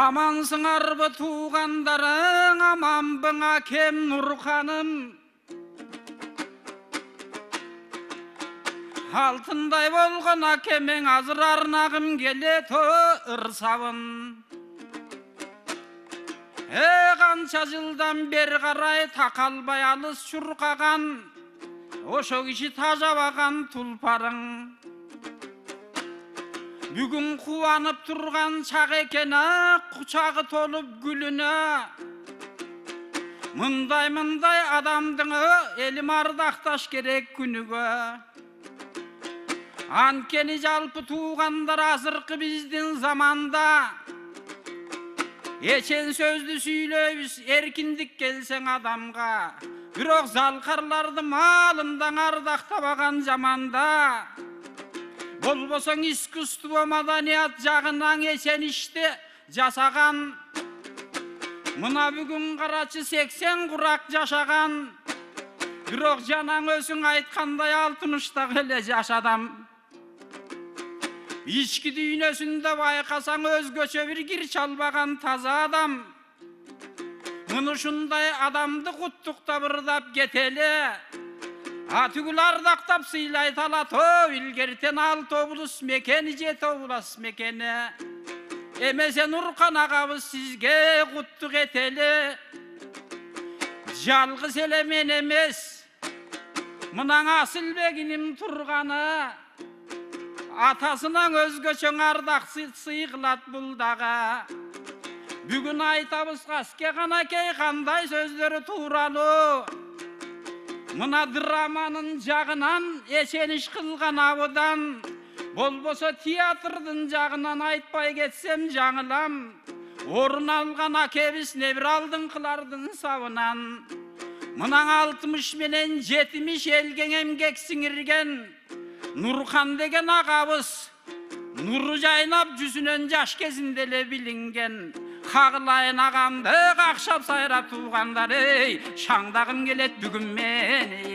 Amansыңарбы туғандарың, аманбың акем Нұрханым. Алтындай болған акемең азыр арнағым келет ырсабын. Қанша жылдан бері қарай тақалбай алыс шұрқаған, ошо киши тажабаған тұлпарың. Бүгін қуанып тұрған шақ екені, құшағы толып гүліне. Мындай адамдың елім ардақташ керек күнігі. Анкені жалпы туғандар азырқы біздің заманда. Ечен сөзді сүйлөйбіз, еркіндік келсең адамға. Бирок залқарларды малындан ардақтабаған заманда. Болбосоң искусство маданият жағынан ечен іште жасаған. Мына бүгін қарачы 80 құрақ жашаған. Бирок жанаң өсің айтқандай 60-та келе жашадам. Ички дүйнөсүндө байкасаң өзгөчө бир кир чалбаган таза адам. Муну ушундай адамды куттуктап ырдап кетели. Түгүл ардактап сыйлайт Алатоо, илгертен Алты облус мекени Жети облас мекени. Эмесе Нуркан агабыз сизге куттук этели. Жалгыз эле мен эмес, мынан Асылбегиним турганы. Атасынан өзгөчөң ардак сый кылат бул дагы. Бүгүн айтабыз Каске канакей кандай сөздөрү тууралуу. Мына драманын жагынан эчениш кылган абыдан. Болбосо театрдын жагынан айтпай кетсем жаңылам. Орун алган акебиз небир алдыңкылардын сабынан. Мынан 60 менен 70 элге эмгек сиңирген Нурхан деген агабыз нуру жайнап жүзүнөн жаш кезинде эле билинген. Кагылайын агамды какшап сайрап туугандар, эй, шаңдагым келет бүгүн мени.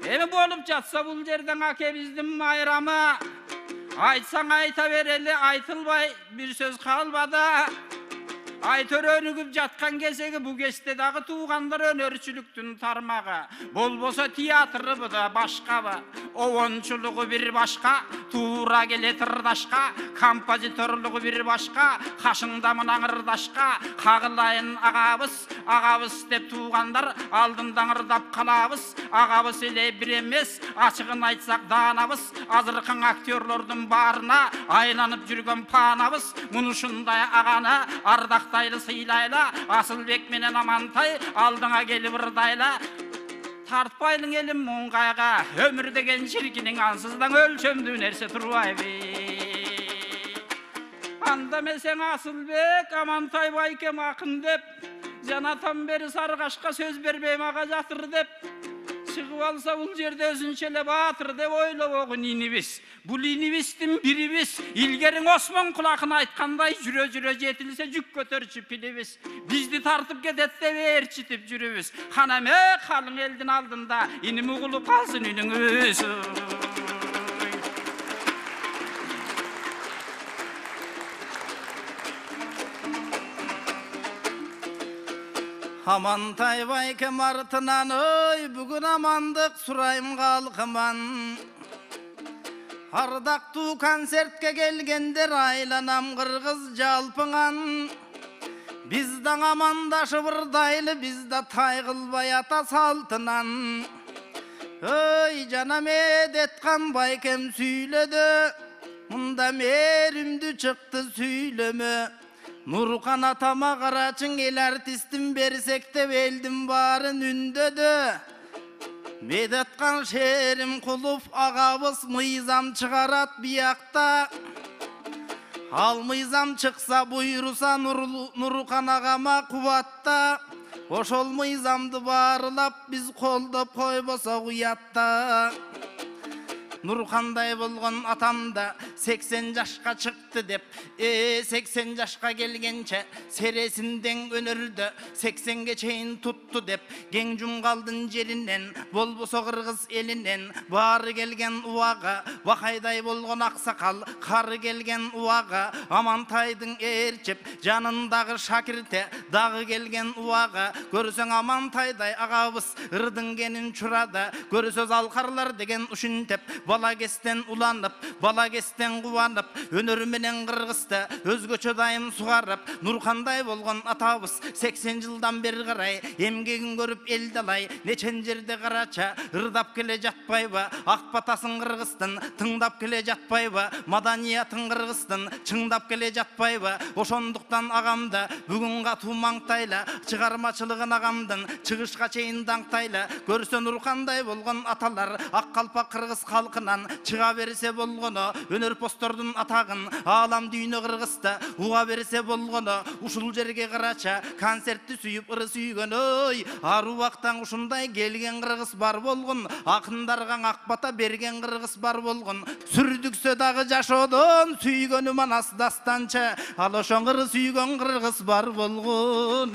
Эми болуп жатса бул жерден акебиздин майрамы. Айтсаң айта берели, айтылбай бир сөз калбады. Айтөр өнүгүп жаткан кезеги бу кечте дагы туугандар өнөрчүлүктүн тармагы. Болбосо театры да башкабы, обончулугу бир башка, туура келет ырдашка, композиторлугу бир башка, кашыңда мына ырдашка. Кагылайын агабыз деп туугандар алдындан ырдап калабыз. Агабыз эле бир эмес, ачыгын айтсак даанабыз. Азыркы актерлордун баарына айланып жүргөн паанабыз. Муну ушундай аганы ардактайлы сыйлайла. Асылбек менен Амантай алдыңа келип ырдайла. Тартпайлың элим муңгайга, өмүр деген чиркинин ансыздан өлчөмдүү нерсе турбайбы. Анда месең Асылбек, Амантай байкем акын деп, жанатан бери Саргашка сөз бербейм ага жатыр деп. Чыгып алса бул жерде өзүнчө эле баатыр деп ойлобогун инибиз. Бул инибиздин бирибиз. Илгериң Осмон кулакын айткандай, жүрө жетилсе жүк көтөрчү пилибиз. Бизди тартып кетет деп ээрчитип жүрүбүз. Канаме калың элдин алдында иним угулуп калсын үнүңүз. Амантай байкем артынан, ой, бүгін амандық сурайым қалқыман. Ардактуу концертке келгендер айланам кыргыз жалпыңан. Бизден амандашып ырдайлы, бизде тай кылбай ата салтынан. Ой, жанам эдеткан байкем сүйлөдү, мында мээрүмдү чыкты сүйлөмө. Нурхан атама карачың, эл артистин берсек деп элдин баарын үндөдү. Медеткан шерим кулуп агабыз мыйзам чыгарат биякта. Ал мыйзам чыкса буйруса Нурхан агама кубатта. Ошол мыйзамды баарылап биз колдоп койбосок уятта. Nurkanday bolgon atamda 80 жашка чыкты деп 80 жашка келгенче сересинден өнөрдө 80ге чейин тутту деп кең жумгалдын жеринен болбосо кыргыз элинен баары келген убага бакайдай болгон аксакал кары келген убага Амантайдын ээрчеп жанындагы шакирте дагы келген убага көрсөң Амантайдай агабыз ырдын кенин чурада көрсө залкарлар деген ушинтеп бала кестен уланып бала кестен кубанып өнөр менен кыргызды өзгөчө дайым сугарып Нуркандай болгон атабыз 80 жылдан бери карай эмгегин көрүп эл далай нечен жерде карача ырдап келе жатпайбы ак батасын кыргыздын тыңдап келе жатпайбы маданиятын кыргыздын чыңдап келе жатпайбы ошондуктан агамды бүгүн катуу маңтайла чыгармачылыгын агамдын чыгышка чейин даңтайла көрсө Нуркандай болгон аталар ак калпак кыргыз халкынан чыга берсе болгону өнөр постордун атагын аалам дүйнө кыргызды уга берсе болгону ушул жерге карача концертти сүйүп ыры сүйгөн ой ар убактан ушундай келген кыргыз бар болгон акындарга ак бата берген кыргыз бар болгон сүрдүксө дагы жашоодон сүйгөнү манас дастанчы ал ошо ыры сүйгөн кыргыз бар болгон